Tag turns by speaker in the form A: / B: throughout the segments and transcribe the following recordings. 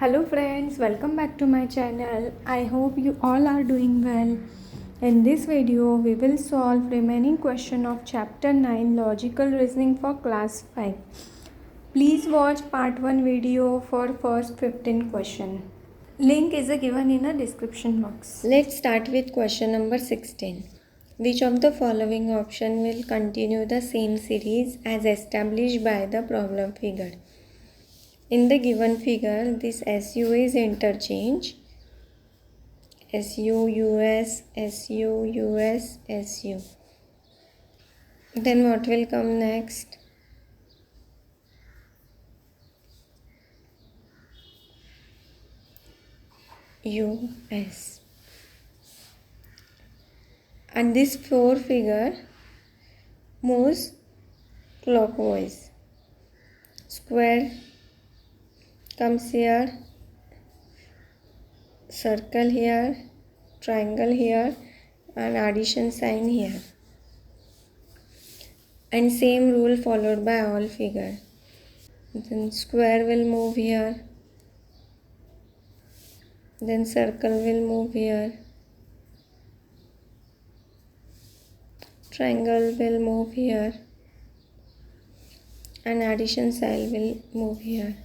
A: Hello friends, welcome back to my channel. I hope you all are doing well. In this video, we will solve remaining question of chapter 9 logical reasoning for class 5. Please watch part 1 video for first 15 question. Link is given in a description box. Let's start with question number 16. Which of the following option will continue the same series as established by the problem figure? In the given figure, this SU is interchange. SU, US, SU, US, SU. Then what will come next? US. And this 4 figure moves clockwise. Square comes here, circle here, triangle here, and addition sign here. And same rule followed by all figure. Then square will move here. Then circle will move here. Triangle will move here. And addition sign will move here.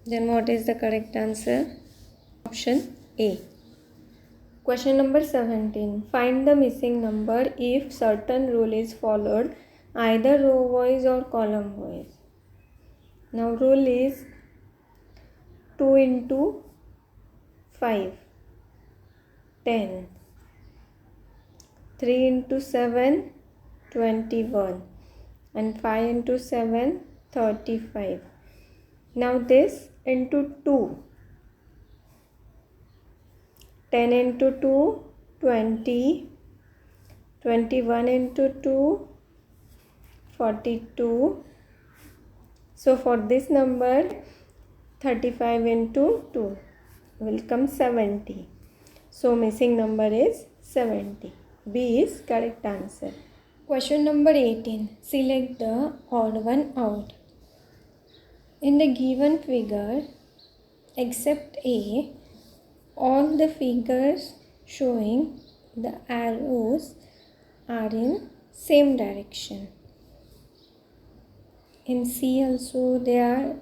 A: Then what is the correct answer? Option A. Question number 17. Find the missing number if certain rule is followed, either row wise or column wise. Now rule is 2 into 5, 10. 3 into 7, 21. And 5 into 7, 35. Now this into 2. 10 into 2, 20. 21 into 2, 42. So for this number, 35 into 2 will come 70. So missing number is 70. B is correct answer. Question number 18. Select the odd one out. In the given figure, except A, all the figures showing the arrows are in same direction. In C also they are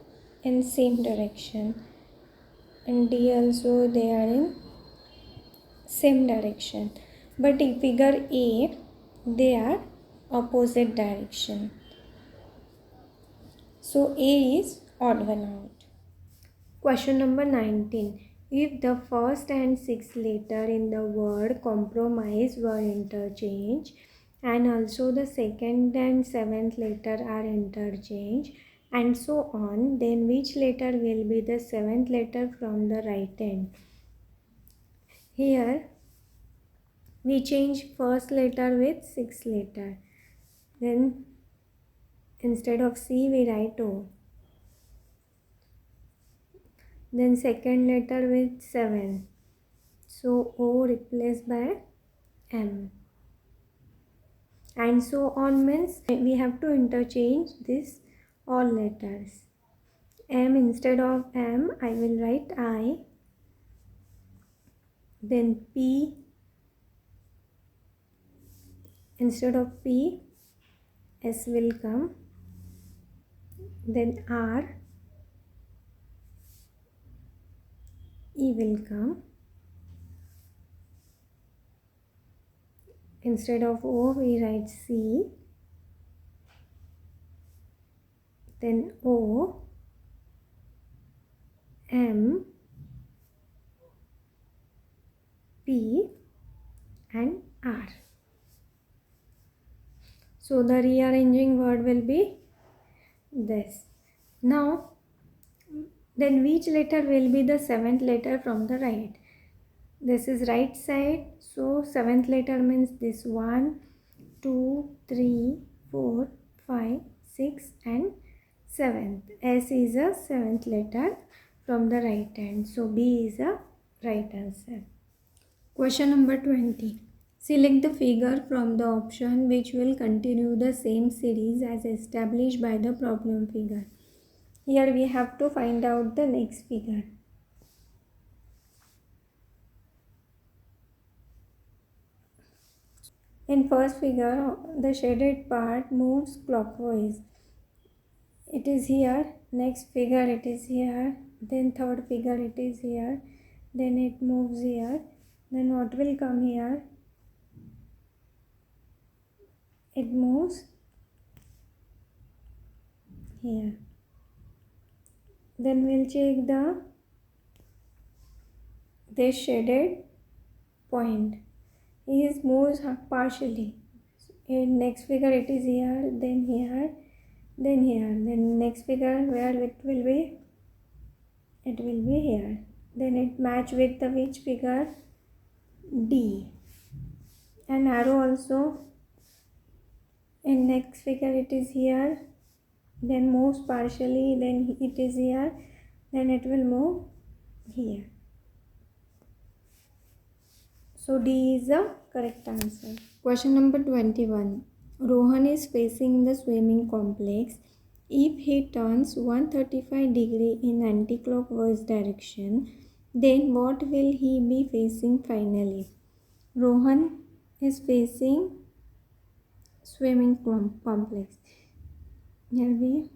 A: in same direction. In D also they are in same direction. But in figure A, they are opposite direction. So A is odd one out. Question number 19. If the first and sixth letter in the word compromise were interchanged and also the second and seventh letter are interchanged and so on, then which letter will be the seventh letter from the right end? Here we change first letter with sixth letter. Then instead of C we write O. Then second letter with 7. So O replaced by M. And so on means we have to interchange this all letters. M instead of M I will write I. Then P instead of P S will come. Then R E will come. Instead of O we write C. Then O M P and R. So the rearranging word will be this. Now then which letter will be the seventh letter from the right? This is right side, so seventh letter means this 1, 2, 3, 4, 5, 6 and 7th. S is a seventh letter from the right hand. So B is a right answer. Question number 20. Select the figure from the option which will continue the same series as established by the problem figure. Here we have to find out the next figure. In first figure, the shaded part moves clockwise. It is here. Next figure it is here. Then third figure it is here. Then it moves here. Then what will come here? It moves here. Then we'll check this shaded point. It moves partially. In next figure it is here, then here, then here. Then next figure where it will be? It will be here. Then it match with the which figure? D. And arrow also. In next figure it is here, then moves partially, then it is here, then it will move here. So D is the correct answer. Question number 21. Rohan is facing the swimming complex. If he turns 135 degree in anti-clockwise direction, then what will he be facing finally? Rohan is facing swimming complex. Here we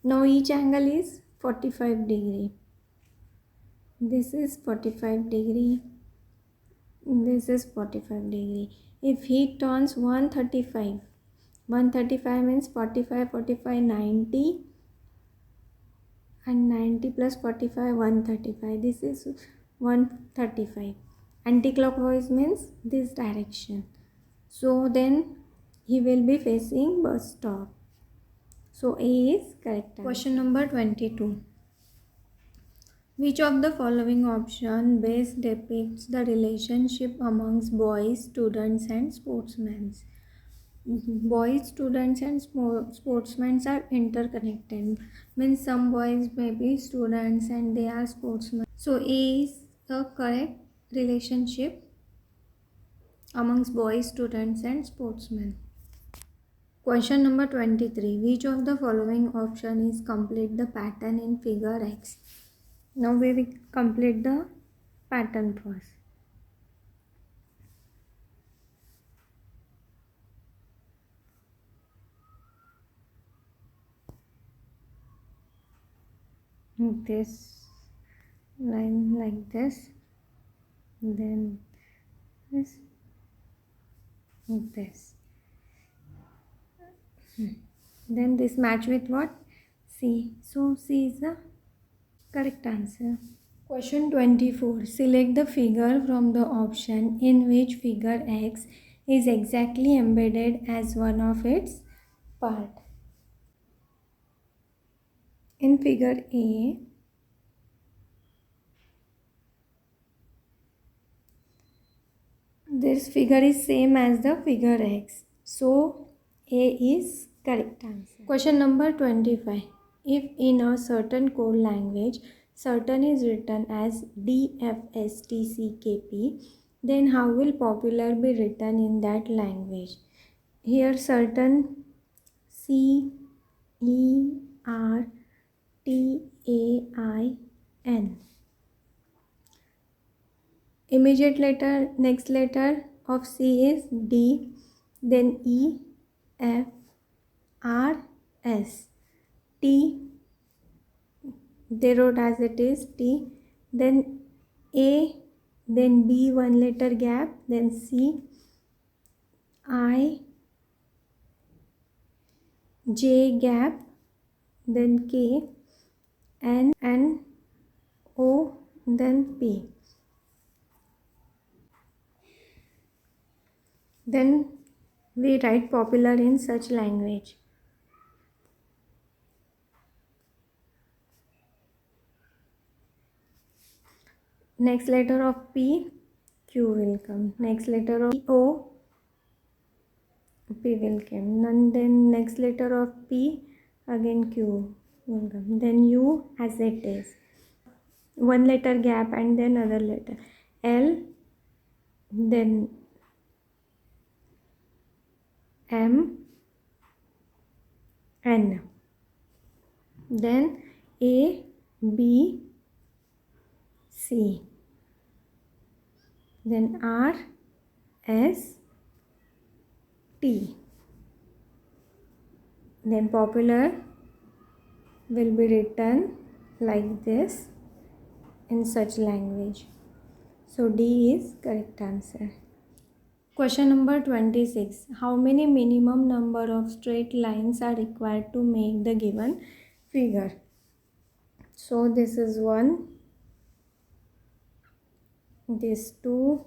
A: now each angle is 45 degree. This is 45 degree. This is 45 degree. If he turns 135 means 45, 45, 90 and 90 plus 45, 135. This is 135. Anti-clockwise means this direction. So then he will be facing bus stop. So A is correct. Question number 22. Which of the following option best depicts the relationship amongst boys, students and sportsmen? Boys, students and sportsmen are interconnected. Means some boys may be students and they are sportsmen. So A is the correct relationship amongst boys, students and sportsmen. Question number 23. Which of the following option is complete the pattern in figure X? Now we will complete the pattern first. This line like this, then this, then this match with what? C. So C is the correct answer. Question 24. Select the figure from the option in which figure X is exactly embedded as one of its part. In figure A, this figure is same as the figure X. So A is correct answer. Question number 25. If in a certain code language, certain is written as DFSTCKP, then how will popular be written in that language? Here certain CERTAIN. Immediate letter, next letter of C is D, then E, F, R, S. T, they wrote as it is T, then A, then B, one letter gap, then C, I, J gap, then K, N, O, then P. Then we write popular in such language. Next letter of P, Q will come. Next letter of O, P will come. And then next letter of P, again Q will come. Then U as it is. One letter gap and then other letter. L, then M N. Then A B C. Then R S T. Then popular will be written like this in such language. So D is correct answer. Question number 26. How many minimum number of straight lines are required to make the given figure? So this is 1, this 2,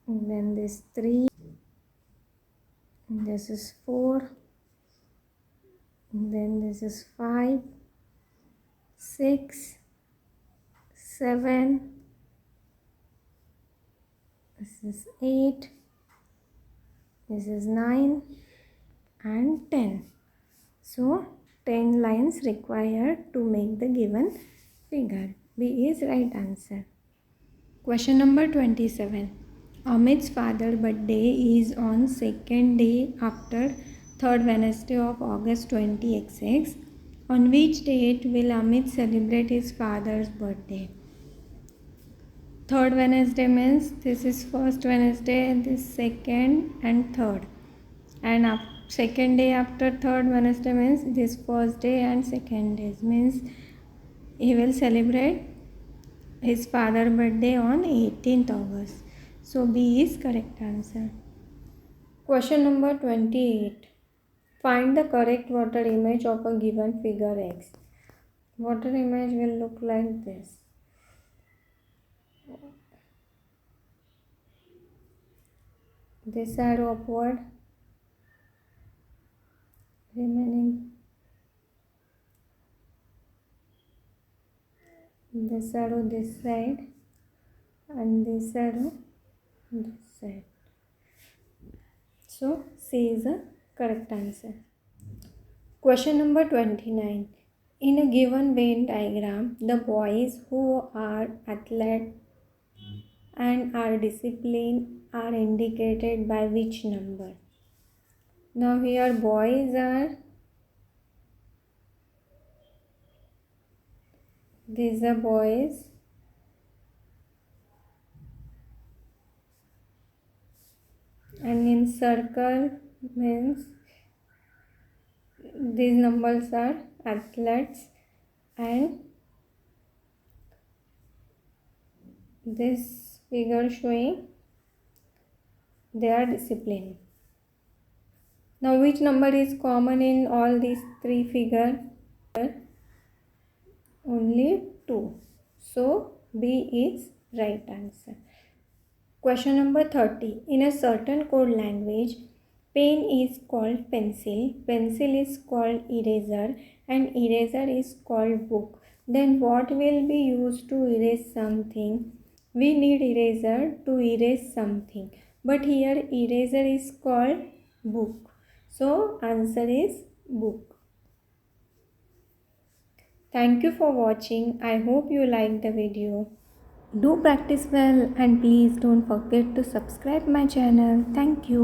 A: and then this 3, and this is 4, and then this is 5, 6, 7, this is 8, this is 9 and 10. So 10 lines required to make the given figure. B is right answer. Question number 27. Amit's father's birthday is on second day after third Wednesday of August 20XX. On which date will Amit celebrate his father's birthday? Third Wednesday means this is first Wednesday and this second and third. And second day after third Wednesday means this first day and second days, means he will celebrate his father's birthday on 18th August. So B is correct answer. Question number 28. Find the correct water image of a given figure X. Water image will look like this. This arrow upward, remaining this arrow this side and this arrow this side. So C is the correct answer. Question number 29. In a given Venn diagram, the boys who are athletes and are disciplined are indicated by which number? Now here boys are, these are boys, and in circle means these numbers are athletes, and this figure showing they are disciplined. Now which number is common in all these three figures? Only 2. So B is right answer. Question number 30. In a certain code language, pen is called pencil, pencil is called eraser, and eraser is called book. Then what will be used to erase something? We need eraser to erase something. But here eraser is called book. So answer is book. Thank you for watching. I hope you liked the video. Do practice well and please don't forget to subscribe my channel. Thank you.